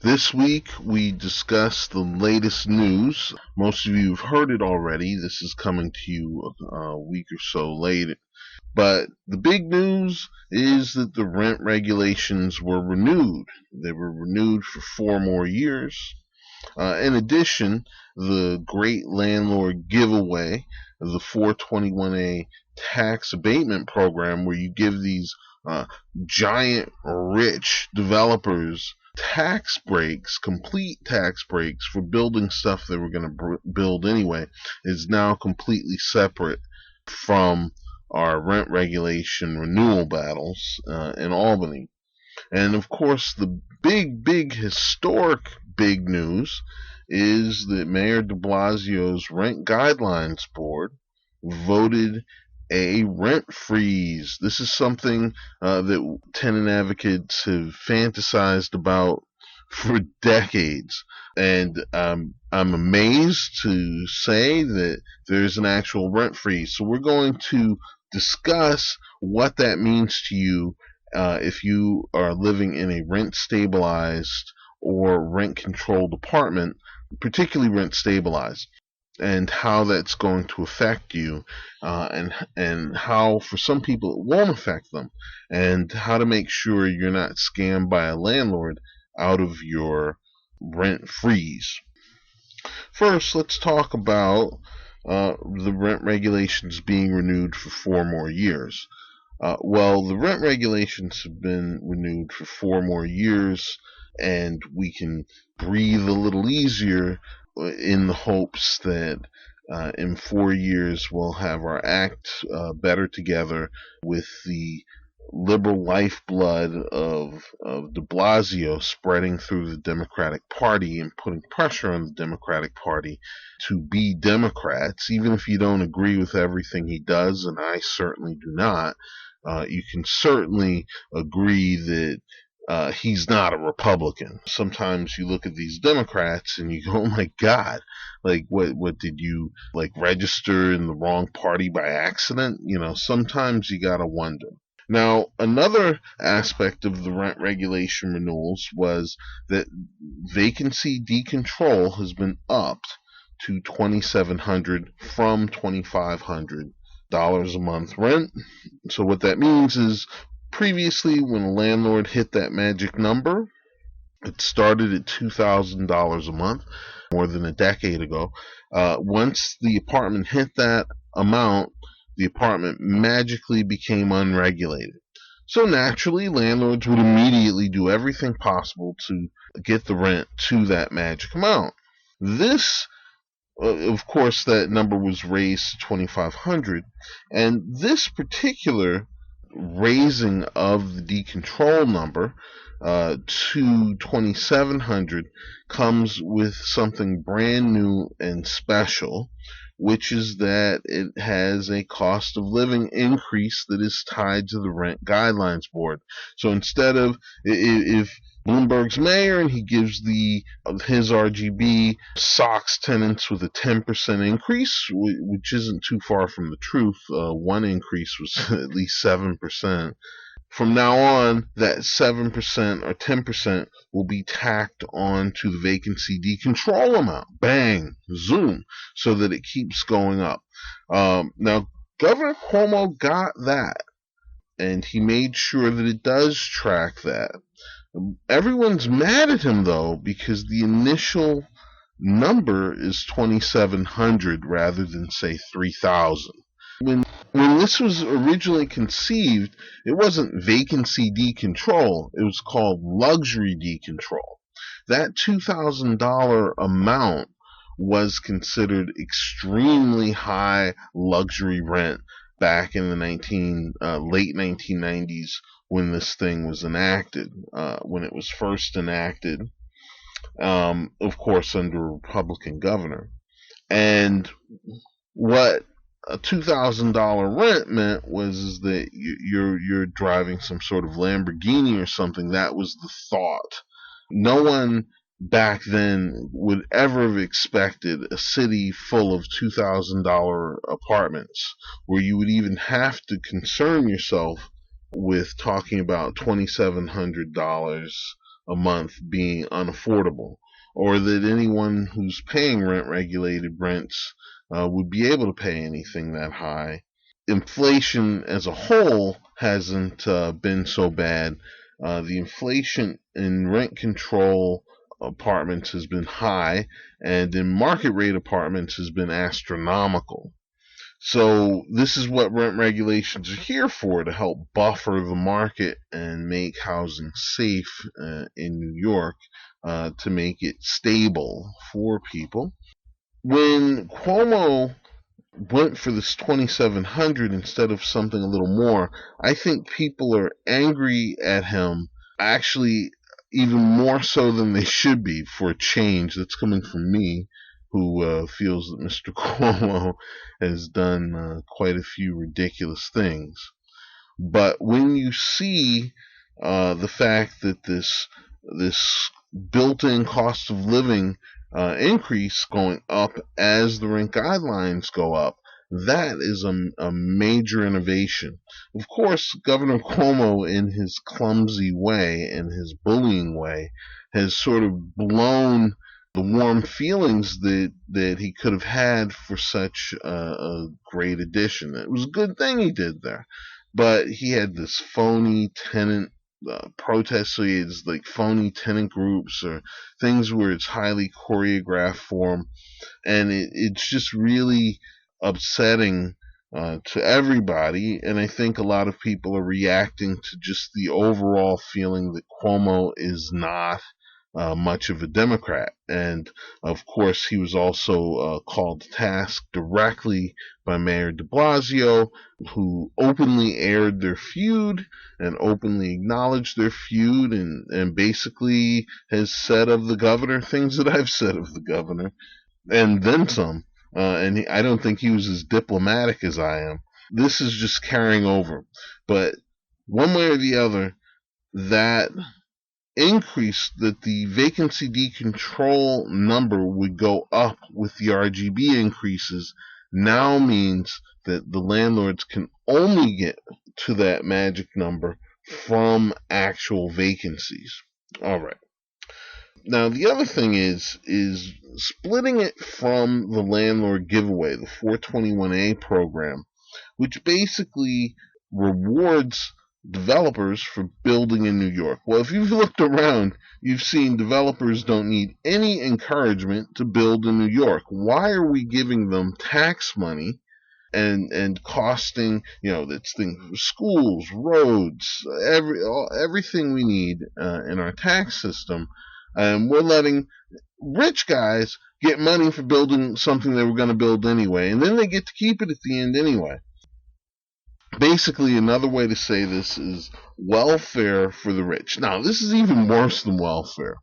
This week we discuss the latest news. Most of you have heard it already. This is coming to you a week or so later. But the big news is that the rent regulations were renewed. They were renewed for 4 more years. In addition, the great landlord giveaway, the 421A tax abatement program, where you give these giant rich developers tax breaks, complete tax breaks for building stuff they were going to build anyway, is now completely separate from our rent regulation renewal battles in Albany. And of course, the big historic big news is that Mayor de Blasio's Rent Guidelines Board voted a rent freeze. This is something that tenant advocates have fantasized about for decades. And I'm amazed to say that there's an actual rent freeze. So we're going to discuss what that means to you if you are living in a rent-stabilized or rent-controlled apartment, particularly rent-stabilized, and how that's going to affect you, and how for some people it won't affect them, and how to make sure you're not scammed by a landlord out of your rent freeze. First, let's talk about the rent regulations being renewed for 4 more years. Well, the rent regulations have been renewed for 4 more years, and we can breathe a little easier in the hopes that in 4 years we'll have our act better together with the liberal lifeblood of de Blasio spreading through the Democratic Party and putting pressure on the Democratic Party to be Democrats, even if you don't agree with everything he does, and I certainly do not. You can certainly agree that he's not a Republican. Sometimes you look at these Democrats and you go, oh my God, like what did you like register in the wrong party by accident? Sometimes you gotta wonder. Now, another aspect of the rent regulation renewals was that vacancy decontrol has been upped to $2,700 from $2,500 a month rent. So what that means is previously when a landlord hit that magic number, it started at $2,000 a month more than a decade ago. Once the apartment hit that amount, the apartment magically became unregulated. So naturally, landlords would immediately do everything possible to get the rent to that magic amount. This, of course, that number was raised to $2,500, and this particular raising of the decontrol number to $2,700 comes with something brand new and special, which is that it has a cost of living increase that is tied to the Rent Guidelines Board. So instead of, if Bloomberg's mayor and he gives his RGB socks tenants with a 10% increase, which isn't too far from the truth. One increase was at least 7%. From now on, that 7% or 10% will be tacked on to the vacancy decontrol amount. Bang, zoom, so that it keeps going up. Now, Governor Cuomo got that, and he made sure that it does track that. Everyone's mad at him, though, because the initial number is $2,700 rather than, say, $3,000. When this was originally conceived, it wasn't vacancy decontrol. It was called luxury decontrol. That $2,000 amount was considered extremely high luxury rent back in the late 1990s when this thing was enacted, when it was first enacted, of course under a Republican governor. And what a $2,000 rent meant was that you're driving some sort of Lamborghini or something. That was the thought. No one back then would ever have expected a city full of $2,000 apartments where you would even have to concern yourself with talking about $2,700 a month being unaffordable, or that anyone who's paying rent-regulated rents would be able to pay anything that high. Inflation as a whole hasn't been so bad. The inflation in rent control apartments has been high, and in market rate apartments has been astronomical. So this is what rent regulations are here for, to help buffer the market and make housing safe in New York, to make it stable for people. When Cuomo went for this 2,700 instead of something a little more, I think people are angry at him, actually even more so than they should be, for a change that's coming from me, who feels that Mr. Cuomo has done quite a few ridiculous things. But when you see the fact that this built-in cost of living increase going up as the rent guidelines go up, that is a major innovation. Of course, Governor Cuomo, in his clumsy way and his bullying way, has sort of blown the warm feelings that he could have had for such a great addition. It was a good thing he did there, but he had this phony tenant protests, so he has like phony tenant groups or things where it's highly choreographed for him, and it's just really upsetting to everybody. And I think a lot of people are reacting to just the overall feeling that Cuomo is not much of a Democrat. And of course, he was also called to task directly by Mayor de Blasio, who openly aired their feud and openly acknowledged their feud, and basically has said of the governor things that I've said of the governor, and then some. I don't think he was as diplomatic as I am. This is just carrying over. But one way or the other, that increase, that the vacancy decontrol number would go up with the RGB increases, now means that the landlords can only get to that magic number from actual vacancies. All right. Now, the other thing is splitting it from the landlord giveaway, the 421A program, which basically rewards developers for building in New York. Well, if you've looked around, you've seen developers don't need any encouragement to build in New York. Why are we giving them tax money and costing, that's things for schools, roads, everything we need in our tax system, and we're letting rich guys get money for building something they were going to build anyway, and then they get to keep it at the end anyway. Basically, another way to say this is welfare for the rich. Now, this is even worse than welfare.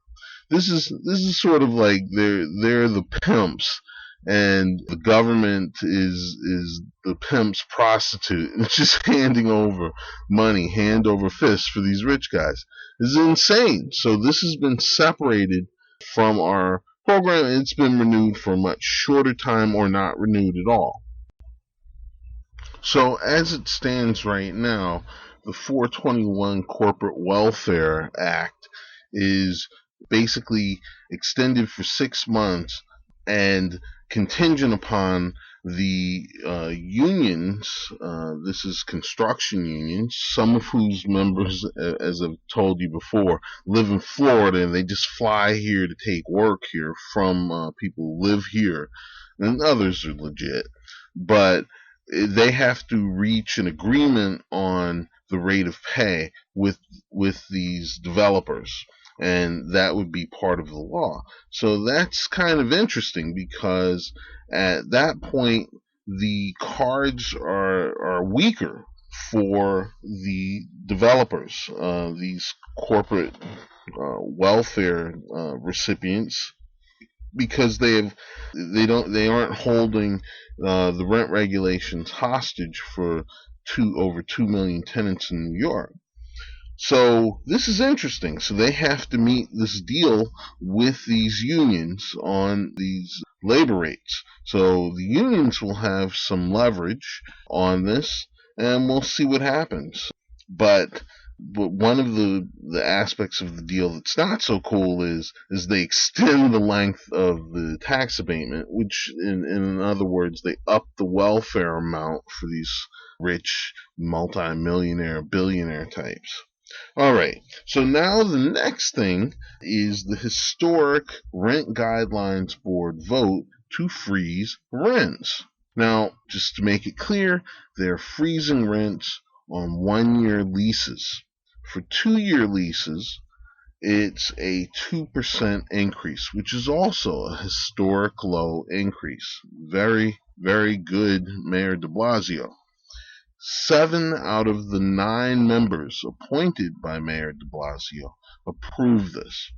This is sort of like they're the pimps, and the government is the pimp's prostitute, and just handing over money, hand over fist, for these rich guys. This is insane. So this has been separated from our program. It's been renewed for a much shorter time, or not renewed at all. So as it stands right now, the 421 Corporate Welfare Act is basically extended for 6 months and contingent upon the unions. This is construction unions, some of whose members, as I've told you before, live in Florida, and they just fly here to take work here from people who live here, and others are legit. But they have to reach an agreement on the rate of pay with these developers, and that would be part of the law. So that's kind of interesting, because at that point the cards are weaker for the developers, these corporate welfare recipients, because they aren't holding the rent regulations hostage for over 2 million tenants in New York. So this is interesting. So they have to meet this deal with these unions on these labor rates. So the unions will have some leverage on this, and we'll see what happens. But But one of the aspects of the deal that's not so cool is they extend the length of the tax abatement, which in other words, they up the welfare amount for these rich multi-millionaire, billionaire types. All right, so now the next thing is the historic Rent Guidelines Board vote to freeze rents. Now, just to make it clear, they're freezing rents on 1-year leases. For 2-year leases, it's a 2% increase, which is also a historic low increase. Very, very good, Mayor de Blasio. 7 out of the 9 members appointed by Mayor de Blasio approved this.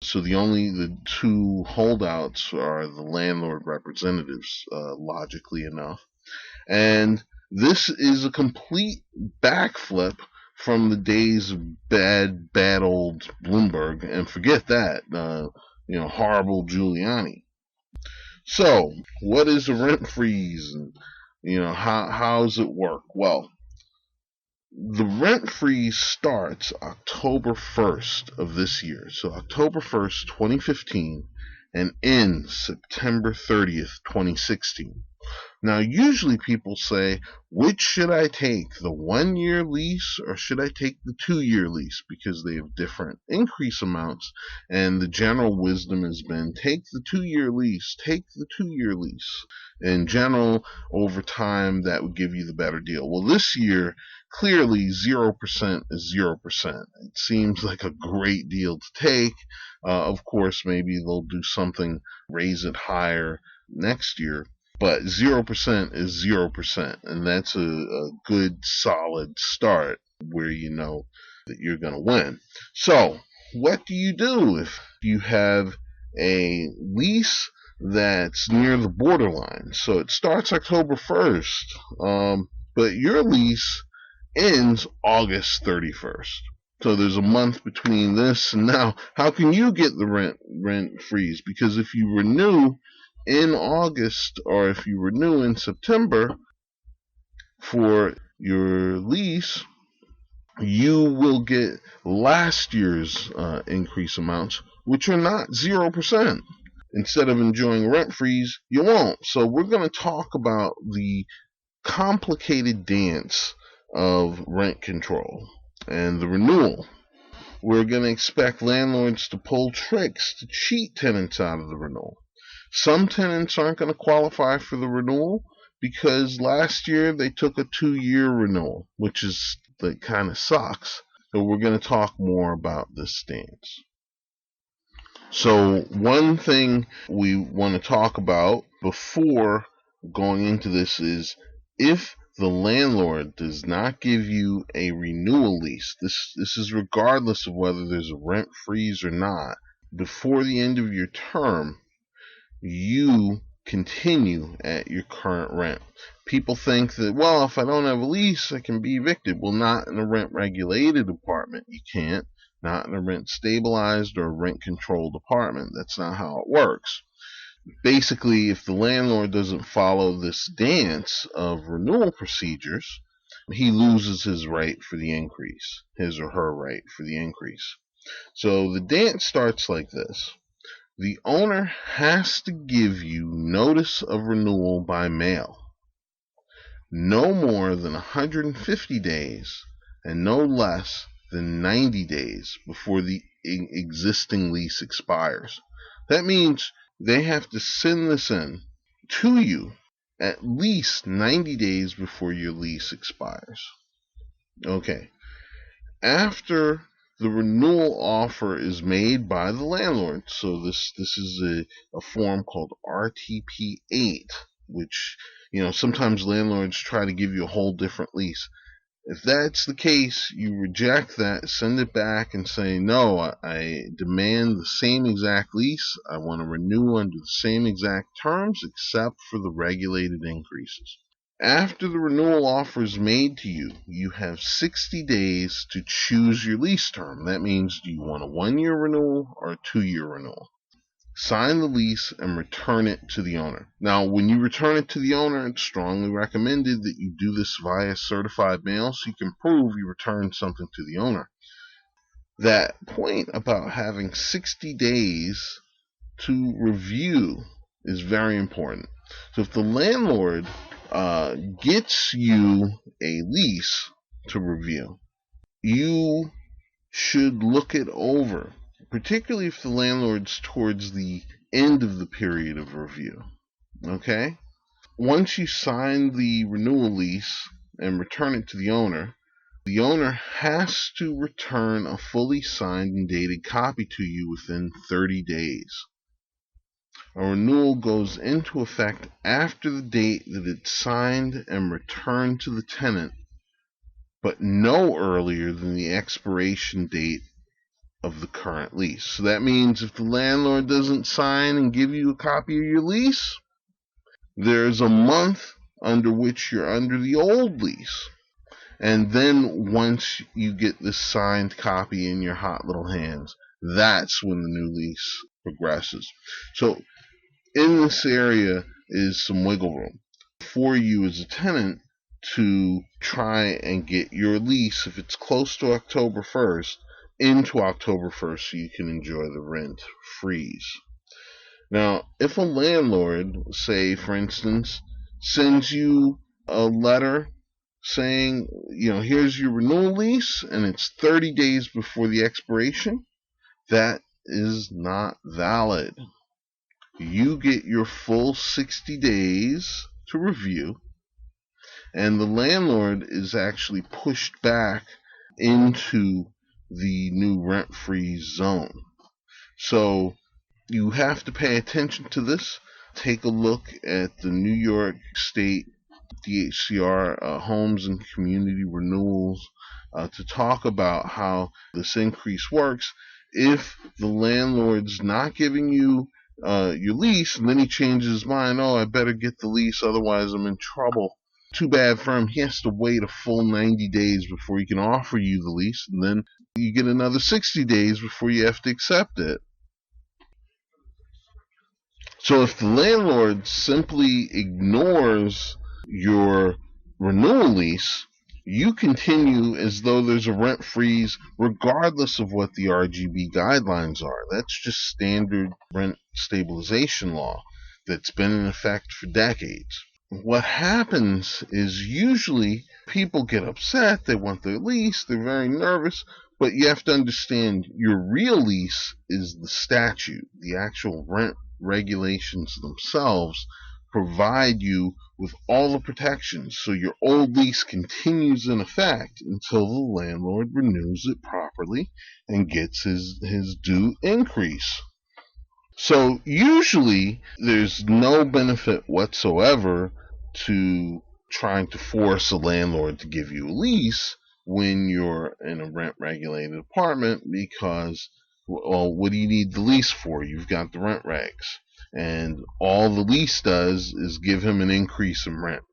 So the 2 holdouts are the landlord representatives, logically enough. And this is a complete backflip from the days of bad old Bloomberg, and forget that, horrible Giuliani. So, what is a rent freeze, and how does it work? Well, the rent freeze starts October 1st of this year, so October 1st, 2015, and ends September 30th, 2016. Now, usually people say, which should I take, the 1-year lease or should I take the 2-year lease? Because they have different increase amounts, and the general wisdom has been, take the 2-year lease, take the 2-year lease. In general, over time, that would give you the better deal. Well, this year, clearly 0% is 0%. It seems like a great deal to take. Of course, maybe they'll do something, raise it higher next year. But 0% is 0%, and that's a good, solid start where you know that you're going to win. So, what do you do if you have a lease that's near the borderline? So it starts October 1st, but your lease ends August 31st. So there's a month between this and now. How can you get the rent freeze? Because if you renew in August, or if you renew in September for your lease, you will get last year's increase amounts, which are not 0%. Instead of enjoying rent freeze, you won't. So we're going to talk about the complicated dance of rent control and the renewal. We're going to expect landlords to pull tricks to cheat tenants out of the renewal. Some tenants aren't going to qualify for the renewal because last year they took a 2-year renewal, which is that kind of sucks. So we're going to talk more about this stance. So one thing we want to talk about before going into this is if the landlord does not give you a renewal lease, this is regardless of whether there's a rent freeze or not, before the end of your term, you continue at your current rent. People think that, well, if I don't have a lease, I can be evicted. Well, not in a rent-regulated apartment. You can't. Not in a rent-stabilized or rent-controlled apartment. That's not how it works. Basically, if the landlord doesn't follow this dance of renewal procedures, he loses his right for the increase, his or her right for the increase. So the dance starts like this. The owner has to give you notice of renewal by mail, no more than 150 days and no less than 90 days before the existing lease expires. That means they have to send this in to you at least 90 days before your lease expires. Okay. After the renewal offer is made by the landlord, so this is a form called RTP 8, which, sometimes landlords try to give you a whole different lease. If that's the case, you reject that, send it back and say, no, I demand the same exact lease. I want to renew under the same exact terms except for the regulated increases. After the renewal offer is made to you, you have 60 days to choose your lease term. That means, do you want a 1-year renewal or a 2-year renewal? sign the lease and return it to the owner. Now, when you return it to the owner, it's strongly recommended that you do this via certified mail so you can prove you returned something to the owner. That point about having 60 days to review is very important. So if the landlord gets you a lease to review, you should look it over, particularly if the landlord's towards the end of the period of review. Okay? Once you sign the renewal lease and return it to the owner has to return a fully signed and dated copy to you within 30 days. A renewal goes into effect after the date that it's signed and returned to the tenant, but no earlier than the expiration date of the current lease. So that means if the landlord doesn't sign and give you a copy of your lease, there's a month under which you're under the old lease. And then once you get this signed copy in your hot little hands, that's when the new lease progresses. So in this area is some wiggle room for you as a tenant to try and get your lease, if it's close to October 1st, into October 1st so you can enjoy the rent freeze. Now, if a landlord, say for instance, sends you a letter saying, here's your renewal lease and it's 30 days before the expiration, that is not valid. You get your full 60 days to review, and the landlord is actually pushed back into the new rent-free zone. So you have to pay attention to this. Take a look at the New York State DHCR homes and community renewals to talk about how this increase works. If the landlord's not giving you your lease and then he changes his mind, I better get the lease, otherwise I'm in trouble. Too bad for him. He has to wait a full 90 days before he can offer you the lease, and then you get another 60 days before you have to accept it. So if the landlord simply ignores your renewal lease, you continue as though there's a rent freeze regardless of what the RGB guidelines are. That's just standard rent stabilization law that's been in effect for decades. What happens is usually people get upset, they want their lease, they're very nervous, but you have to understand your real lease is the statute. The actual rent regulations themselves provide you with all the protections, so your old lease continues in effect until the landlord renews it properly and gets his due increase. So usually there's no benefit whatsoever to trying to force a landlord to give you a lease when you're in a rent-regulated apartment, because, well, what do you need the lease for? You've got the rent regs, and all the lease does is give him an increase in rent.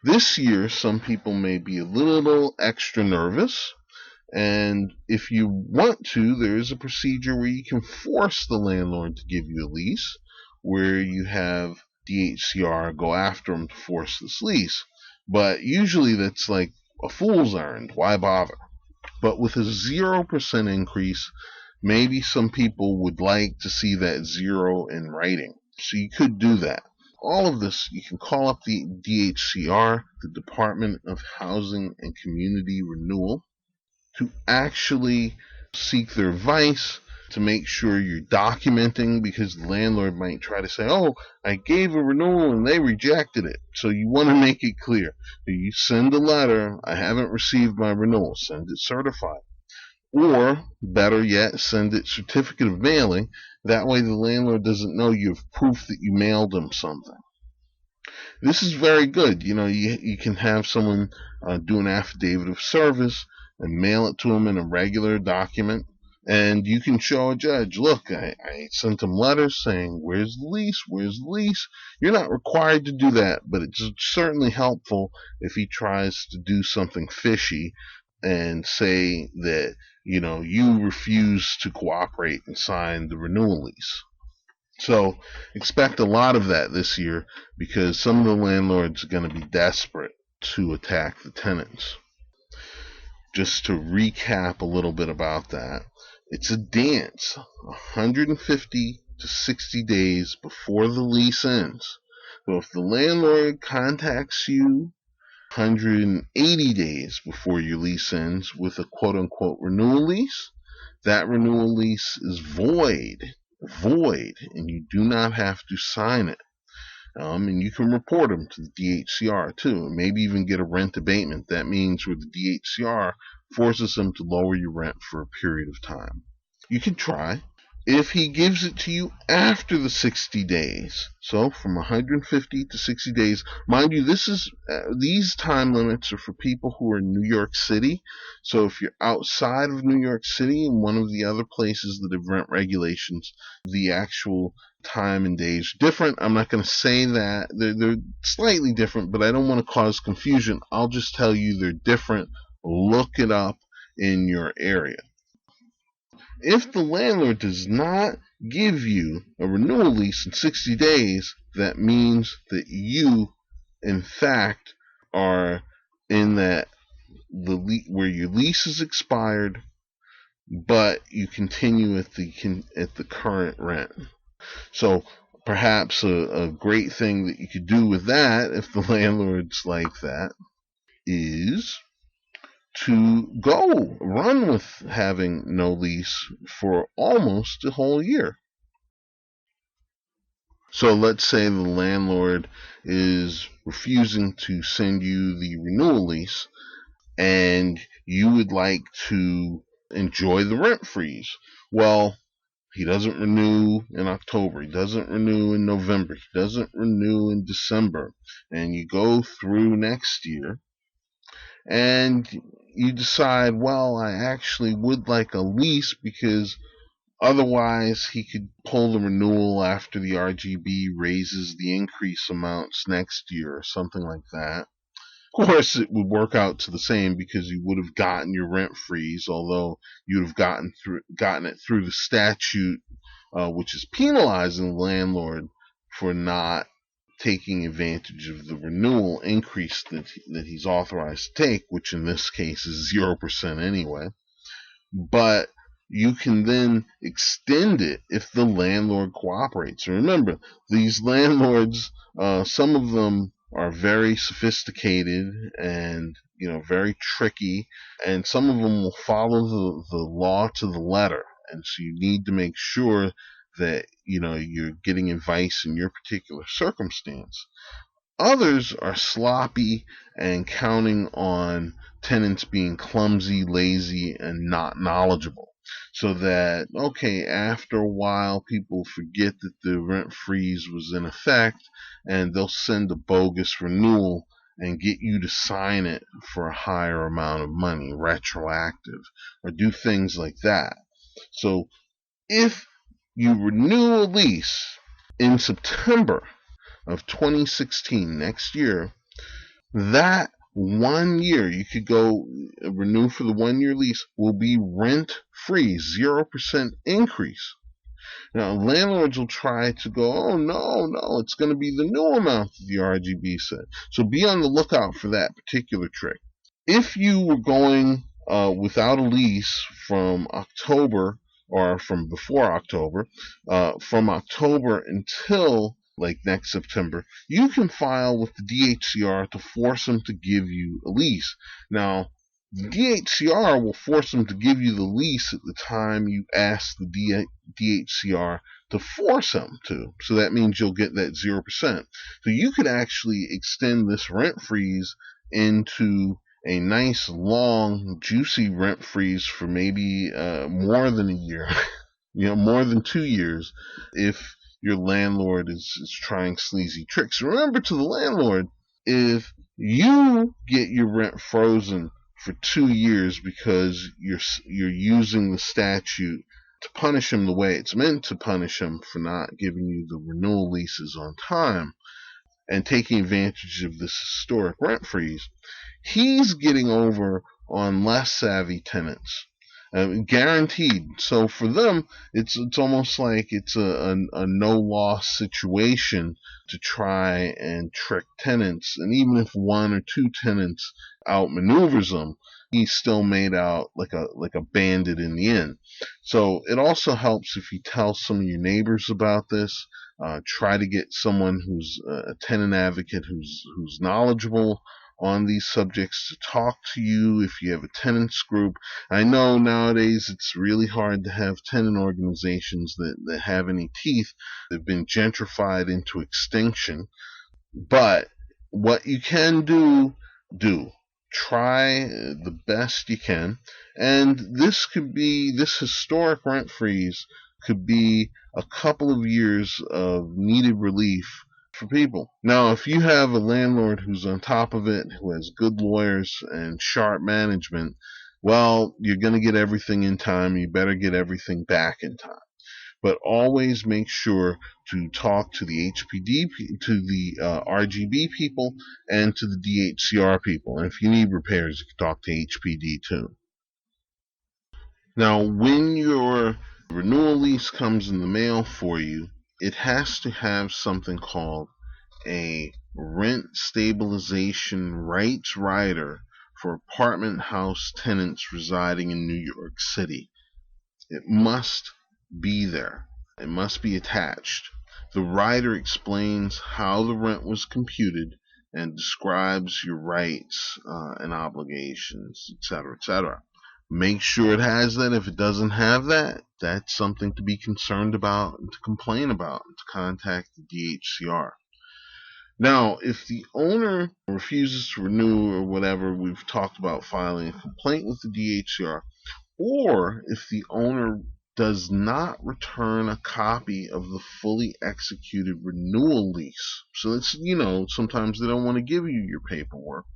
This year, some people may be a little extra nervous, and if you want to, there is a procedure where you can force the landlord to give you a lease, where you have DHCR go after him to force this lease. But usually that's like a fool's errand. Why bother? But with a 0% increase, maybe some people would like to see that zero in writing. So you could do that. All of this, you can call up the DHCR, the Department of Housing and Community Renewal, to actually seek their advice, to make sure you're documenting, because the landlord might try to say, I gave a renewal and they rejected it. So you want to make it clear. You send a letter, I haven't received my renewal, send it certified. Or, better yet, send it certificate of mailing. That way the landlord doesn't know you have proof that you mailed him something. This is very good. You can have someone do an affidavit of service and mail it to him in a regular document. And you can show a judge, look, I sent him letters saying, where's the lease? Where's the lease? You're not required to do that, but it's certainly helpful if he tries to do something fishy and say that, you refuse to cooperate and sign the renewal lease. So expect a lot of that this year because some of the landlords are going to be desperate to attack the tenants. Just to recap a little bit about that, it's a dance 150 to 60 days before the lease ends. So if the landlord contacts you 180 days before your lease ends with a quote unquote renewal lease, that renewal lease is void, and you do not have to sign it. And you can report them to the DHCR too, and maybe even get a rent abatement. That means where the DHCR forces them to lower your rent for a period of time. You can try. If he gives it to you after the 60 days, so from 150 to 60 days, mind you, these time limits are for people who are in New York City. So if you're outside of New York City and one of the other places that have rent regulations, the actual time and days are different. I'm not going to say that they're slightly different, but I don't want to cause confusion. I'll just tell you they're different. Look it up in your area. If the landlord does not give you a renewal lease in 60 days, that means that you, in fact, are in that where your lease is expired, but you continue at the current rent. So perhaps a great thing that you could do with that, if the landlord's like that, is to go run with having no lease for almost a whole year. So let's say the landlord is refusing to send you the renewal lease and you would like to enjoy the rent freeze. Well, he doesn't renew in October. He doesn't renew in November. He doesn't renew in December. And you go through next year and you decide, well, I actually would like a lease because otherwise he could pull the renewal after the RGB raises the increase amounts next year or something like that. Of course, it would work out to the same because you would have gotten your rent freeze, although you'd have gotten it through the statute, which is penalizing the landlord for not taking advantage of the renewal increase that he's authorized to take, which in this case is 0% anyway. But you can then extend it if the landlord cooperates. And remember, these landlords, some of them are very sophisticated and very tricky, and some of them will follow the law to the letter. And so you need to make sure that you're getting advice in your particular circumstance. Others are sloppy and counting on tenants being clumsy, lazy, and not knowledgeable. So that, okay, after a while, people forget that the rent freeze was in effect and they'll send a bogus renewal and get you to sign it for a higher amount of money, retroactive, or do things like that. So if you renew a lease in September of 2016, next year, that 1 year you could go renew for the 1 year lease will be rent free, 0% increase. Now, landlords will try to go, oh, no, it's going to be the new amount that the RGB said. So be on the lookout for that particular trick. If you were going without a lease from October or from before October, from October until like next September, you can file with the DHCR to force them to give you a lease. Now, the DHCR will force them to give you the lease at the time you ask the DHCR to force them to. So that means you'll get that 0%. So you could actually extend this rent freeze into a nice, long, juicy rent freeze for maybe more than a year, more than 2 years, if your landlord is trying sleazy tricks. Remember, to the landlord, if you get your rent frozen for 2 years because you're using the statute to punish him the way it's meant to punish him for not giving you the renewal leases on time and taking advantage of this historic rent freeze, he's getting over on less savvy tenants. guaranteed. So for them, it's almost like it's a no loss situation to try and trick tenants. And even if one or two tenants outmaneuvers them, he's still made out like a bandit in the end. So it also helps if you tell some of your neighbors about this. Try to get someone who's a tenant advocate who's knowledgeable on these subjects to talk to you if you have a tenants group. I know nowadays it's really hard to have tenant organizations that have any teeth. They've been gentrified into extinction. But what you can do. Try the best you can. And this historic rent freeze could be a couple of years of needed relief for people. Now, if you have a landlord who's on top of it, who has good lawyers and sharp management, well, you're going to get everything in time. You better get everything back in time. But always make sure to talk to the HPD, to the RGB people, and to the DHCR people. And if you need repairs, you can talk to HPD too. Now, when your renewal lease comes in the mail for you, it has to have something called a rent stabilization rights rider for apartment house tenants residing in New York City. It must be there. It must be attached. The rider explains how the rent was computed and describes your rights and obligations, etc., etc. Make sure it has that. If it doesn't have that, that's something to be concerned about and to complain about and to contact the DHCR. Now, if the owner refuses to renew or whatever, we've talked about filing a complaint with the DHCR, or if the owner does not return a copy of the fully executed renewal lease. So it's, sometimes they don't want to give you your paperwork.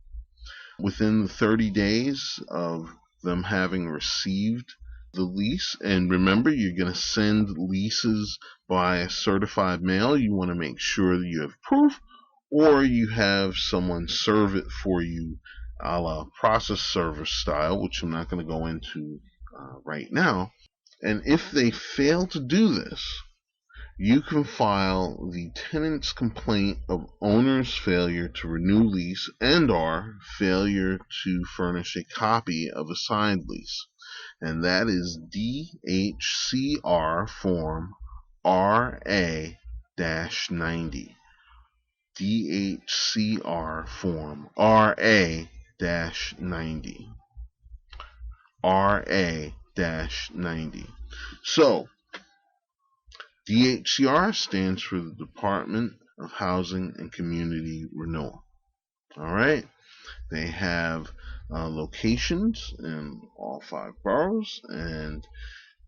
Within the 30 days of them having received the lease, and remember, you're going to send leases by certified mail. You want to make sure that you have proof, or you have someone serve it for you a la process server style, which I'm not going to go into right now. And if they fail to do this, you can file the tenant's complaint of owner's failure to renew lease and/or failure to furnish a copy of a signed lease. And that is DHCR form RA-90. DHCR form RA-90. RA-90. So, DHCR stands for the Department of Housing and Community Renewal. All right? They have locations in all 5 boroughs, and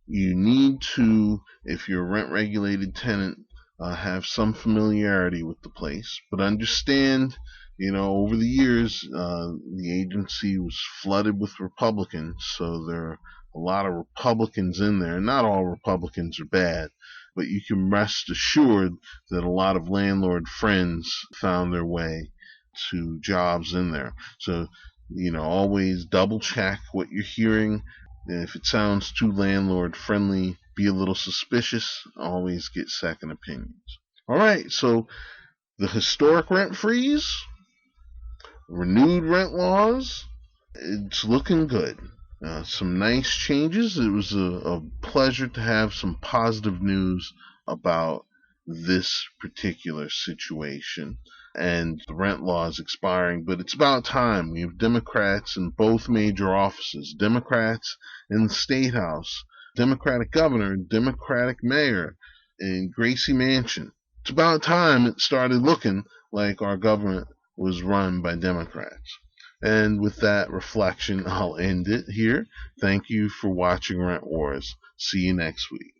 you need to, if you're a rent-regulated tenant, have some familiarity with the place. But understand, over the years, the agency was flooded with Republicans, so there are a lot of Republicans in there. Not all Republicans are bad, but you can rest assured that a lot of landlord friends found their way to jobs in there. So, always double check what you're hearing. And if it sounds too landlord friendly, be a little suspicious. Always get second opinions. All right, so the historic rent freeze, renewed rent laws, it's looking good. Some nice changes. It was a pleasure to have some positive news about this particular situation and the rent laws expiring. But it's about time. We have Democrats in both major offices, Democrats in the State House, Democratic governor, Democratic mayor in Gracie Mansion. It's about time it started looking like our government was run by Democrats. And with that reflection, I'll end it here. Thank you for watching Rent Wars. See you next week.